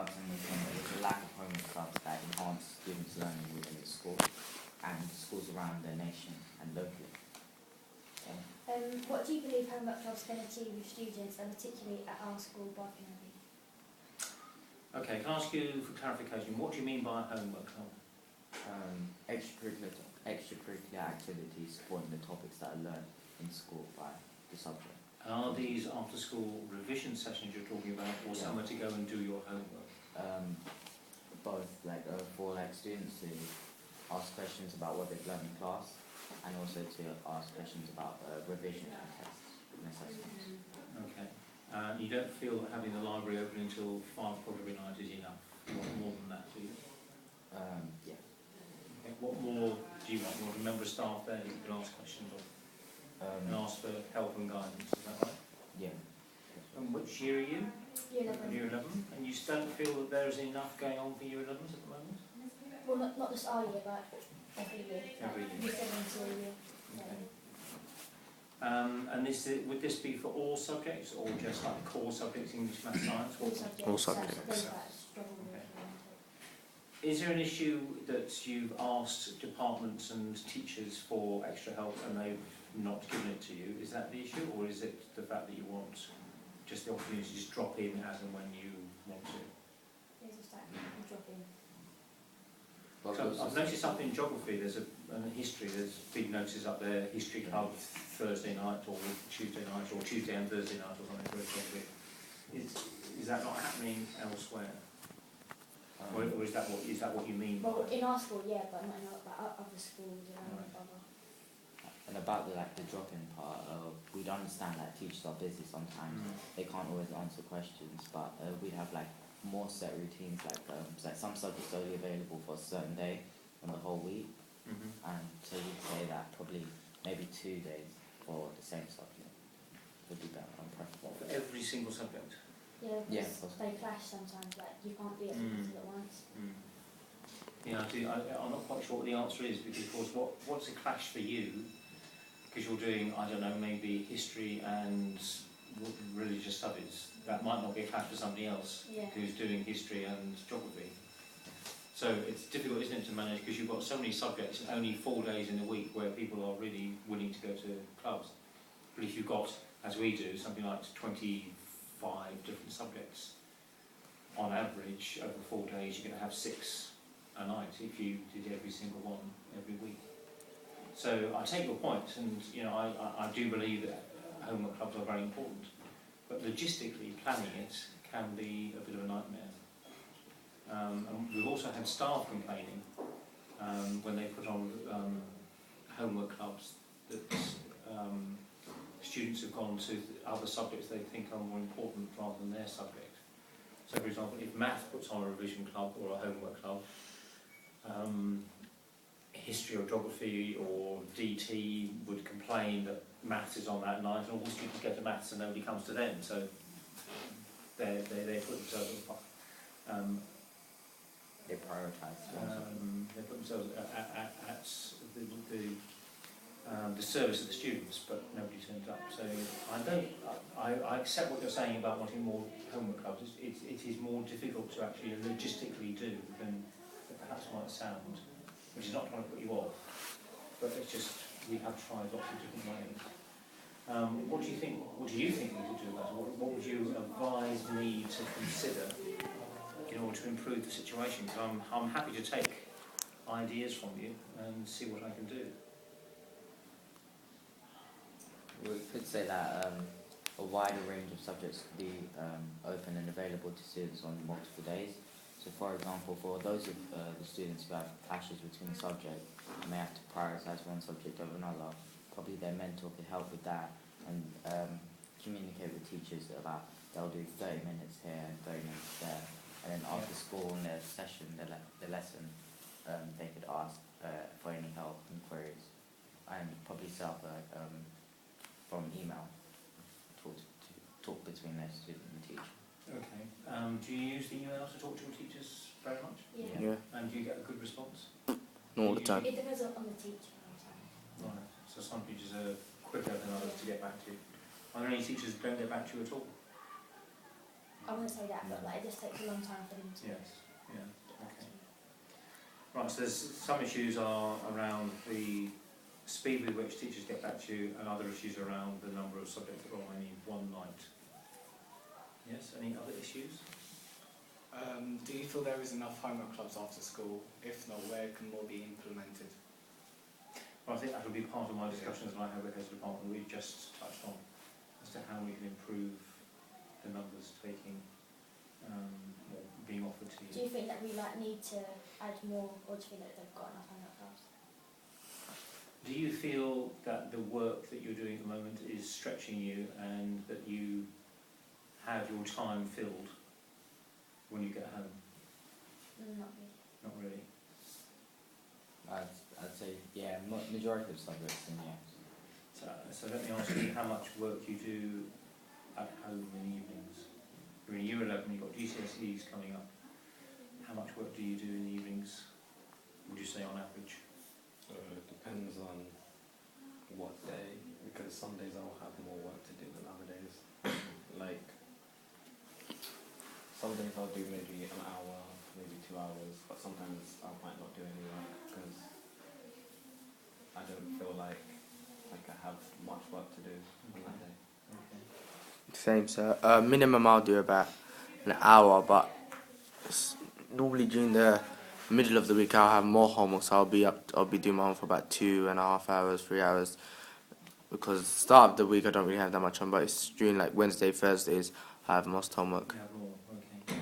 starting with there's a lack of homework clubs that enhance students' learning within the school and schools around the nation and locally. What do you believe homework clubs can achieve with students, and particularly at our school, Barking Abbey? Okay, can I ask you for clarification, what do you mean by a homework club? Extracurricular activities supporting the topics that are learned in school by the subject. And are these after-school revision sessions you're talking about, or somewhere to go and do your homework? Both, for students to ask questions about what they've learned in class, and also to ask questions about revision and tests and assessments. Okay. You don't feel that having the library open until 5 o'clock every night is enough? You want more than that, do you? Yeah. Okay. What more do you want? You want a member of staff there you can ask questions of? And ask for help and guidance, is that right? Yeah. And which year are you? Year 11. Year 11. And you don't feel that there is enough going on for year 11s at the moment? Well, not just our year, but every year. Every year. Year 7 to year 11. And would this be for all subjects, or just like core subjects, English, maths, science? All subjects. Is there an issue that you've asked departments and teachers for extra help and they've not given it to you? Is that the issue, or is it the fact that you want just the opportunity to just drop in as and when you want to? It's just like drop in. So I've noticed something in geography, there's a history, there's big notices up there, history club Thursday night or Tuesday night, or Tuesday and Thursday night or something for geography. Is that not happening elsewhere? Or is that what you mean? Well, in our school, yeah, but not in other schools around other. And about the drop-in part, we'd understand that teachers are busy sometimes. They can't always answer questions, but we'd have more set routines, some subjects are only available for a certain day on the whole week, and so you'd say that probably maybe 2 days for the same subject would be better and preferable. For every single subject? Yeah, because they clash sometimes, you can't be at all at once. Yeah, I'm not quite sure what the answer is, because of course what's a clash for you? Because you're doing, I don't know, maybe history and religious studies. That might not be a clash for somebody else who's doing history and geography. So it's difficult, isn't it, to manage, because you've got so many subjects and only 4 days in a week where people are really willing to go to clubs. But if you've got, as we do, something like 25 different subjects, on average, over 4 days, you're going to have 6 a night if you did every single one every week. So I take your point, and I do believe that homework clubs are very important, but logistically planning it can be a bit of a nightmare. And we've also had staff complaining when they put on homework clubs that students have gone to other subjects they think are more important rather than their subject. So for example, if math puts on a revision club or a homework club, history or geography or DT would complain that maths is on that night, and all the students go to maths and nobody comes to them, so they put themselves they prioritise. They put themselves at the service of the students, but nobody turns up. So I accept what you're saying about wanting more homework clubs. It is more difficult to actually logistically do than it perhaps might sound, which is not trying to put you off, but it's just we have tried lots of different ways. What do you think we should do about it? What would you advise me to consider in order to improve the situation? Because I'm happy to take ideas from you and see what I can do. We could say that a wider range of subjects could be open and available to students on multiple days. So for example, for those of the students who have clashes between subjects and may have to prioritise one subject over another, probably their mentor could help with that and communicate with teachers about they'll do 30 minutes here and 30 minutes there, and then after school in their session, the lesson, they could ask for any help and queries, and probably set up from email talk between their student and teacher. Okay. Do you use the email to talk to your teachers very much? Yeah. And do you get a good response? Not all the time. It depends on the teacher. Right. So some teachers are quicker than others to get back to you. Are there any teachers who don't get back to you at all? I wouldn't say that, but like it just takes a long time for them to Yes, yeah, get back okay. to you. Right, so there's some issues are around the speed with which teachers get back to you, and other issues around the number of subjects that are on any one night. Yes, any other issues? Do you feel there is enough homework clubs after school? If not, where can more be implemented? Well, I think that will be part of my discussions that I have with heads of department we've just touched on, as to how we can improve the numbers taking, or being offered to Do you. you think that we like need to add more, or do you think that they've got enough homework clubs? Do you feel that the work that you're doing at the moment is stretching you, and that you have your time filled when you get home? Not really. Not really. I'd say, yeah, majority of subjects, and yes. So let me ask you how much work you do at home in the evenings. You're in year 11, you've got GCSEs coming up. How much work do you do in the evenings, would you say, on average? It depends on what day, because some days I'll have more work to do than other days. Like, some days I'll do maybe an hour, maybe 2 hours, but sometimes I might not do any work because I don't feel like I have much work to do on that day. Okay. Same, sir. Minimum I'll do about an hour, but normally during the middle of the week I'll have more homework, so I'll be doing my homework for about 2.5 hours, 3 hours. Because start of the week I don't really have that much on, but it's during like Wednesday, Thursdays I have most homework. You have more, okay.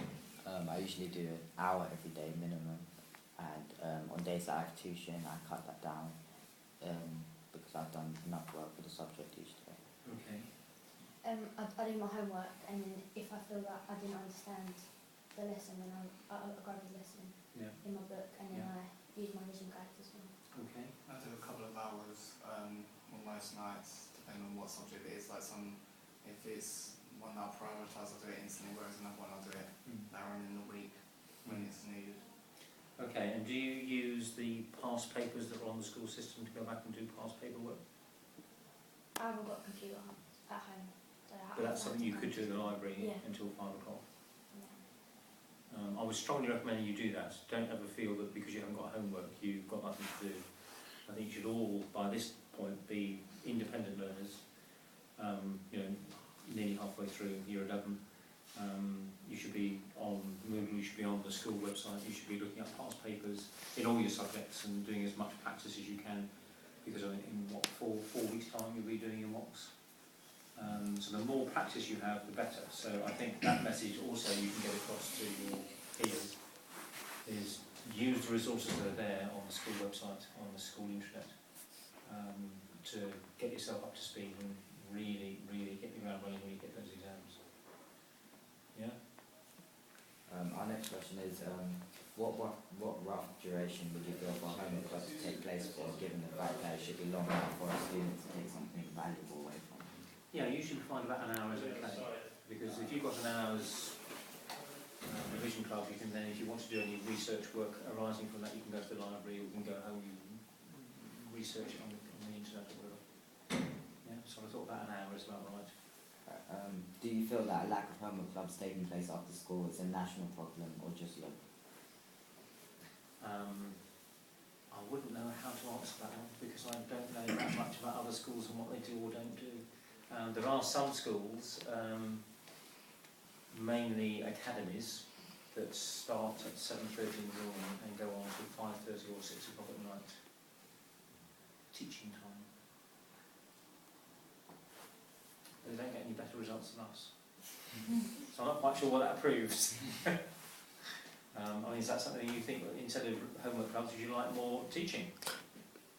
I usually do an hour every day minimum, and on days that I have tuition, I cut that down because I've done enough work for the subject each day. Okay. I do my homework, and then if I feel that I didn't understand the lesson, then I'll grab the lesson Yeah. in my book, and then Yeah. I use my vision guides as well. Okay. I do a couple of hours on most nights, depending on what subject it is. Like if it's one that I prioritise, I'll do it instantly, whereas another one I'll do it later on in the week when it's needed. Okay, and do you use the past papers that are on the school system to go back and do past paperwork? I haven't got a computer at home, so But that's something you could do in the library Yeah. until 5 o'clock. Yeah. I would strongly recommend you do that. Don't ever feel that because you haven't got homework you've got nothing to do. I think you should all, by this point, be independent learners. Nearly halfway through year 11. You should be on Moodle, you should be on the school website, you should be looking at past papers in all your subjects and doing as much practice as you can, because in what, four weeks' time you'll be doing your mocks. So the more practice you have, the better. So I think that message also you can get across to your peers is use the resources that are there on the school website, on the school intranet, to get yourself up to speed and really get the ground running when you get those exams. Yeah? Our next question is, what rough duration would you feel for homework clubs to take place for, given the fact that it should be long enough for a student to take something valuable away from it? Yeah, usually find about an hour is okay, because if you've got an hour's revision club, you can then, if you want to do any research work arising from that, you can go to the library, or you can go home, you can research it on the internet or whatever. Yeah, so I thought about an hour is about right. Do you feel that a lack of homework clubs taking place after school is a national problem or just local? I wouldn't know how to answer that one because I don't know that much about other schools and what they do or don't do. There are some schools, mainly academies, that start at 7:30 in the morning and go on to 5:30 or 6 o'clock at night. Teaching time. They don't get any better results than us. So I'm not quite sure what that proves. Is that something you think, instead of homework clubs, would you like more teaching?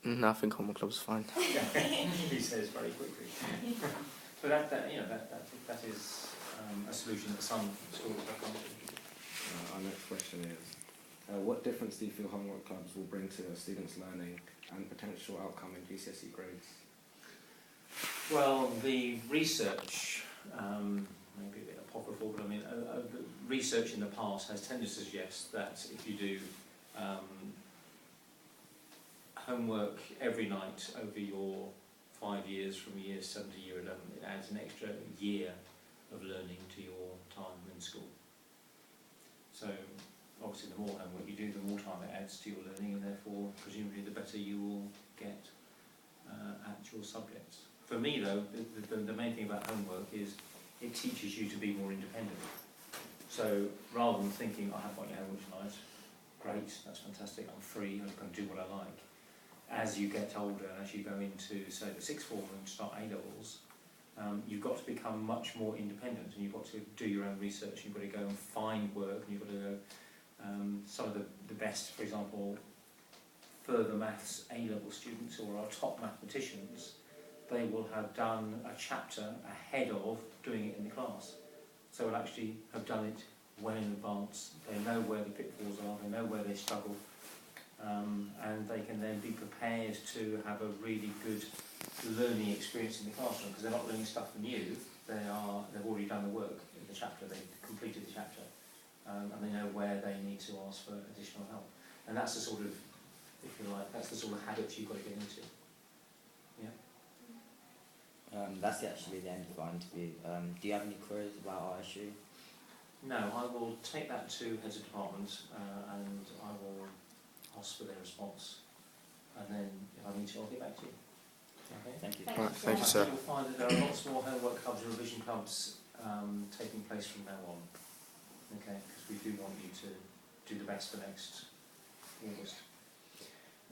No, I think homework club's fine. He says very quickly. But that is a solution that some schools have come to. Our next question is, what difference do you feel homework clubs will bring to a student's learning and potential outcome in GCSE grades? Well, the research, maybe a bit apocryphal, but research in the past has tended to suggest that if you do homework every night over your 5 years from year 7 to year 11, it adds an extra year of learning to your time. And school. So obviously the more homework you do, the more time it adds to your learning, and therefore presumably the better you will get at your subjects. For me though, the main thing about homework is it teaches you to be more independent. So rather than thinking, I have got your homework tonight, great, that's fantastic, I'm free, I can do what I like. As you get older, as you go into, say, the sixth form and start A-levels, you've got to become much more independent, and you've got to do your own research, you've got to go and find work, and you've got to go, some of the best, for example, further maths A-level students or our top mathematicians, they will have done a chapter ahead of doing it in the class. So they'll actually have done it well in advance. They know where the pitfalls are, they know where they struggle, and they can then be prepared to have a really good learning experience in the classroom, because they're not learning stuff from you, they've already done the work in the chapter, they've completed the chapter, and they know where they need to ask for additional help. And that's the sort of, if you like, that's the sort of habits you've got to get into. Yeah? That's actually the end of our interview. Do you have any queries about our issue? No, I will take that to heads of department, and I will ask for their response, and then if I need to, I'll get back to you. Okay? Thank you. Right, thank you, sir. You'll find that there are lots more homework clubs and revision clubs taking place from now on. Okay, because we do want you to do the best for next August.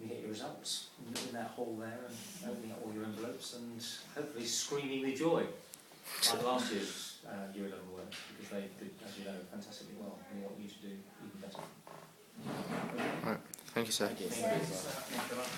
You get your results in that hall there, and opening up all your envelopes, and hopefully screaming with joy. Like last year's Year 11 work, because they did, as you know, fantastically well. We want you to do even better. Right, thank you, sir. Thank you. Thank you.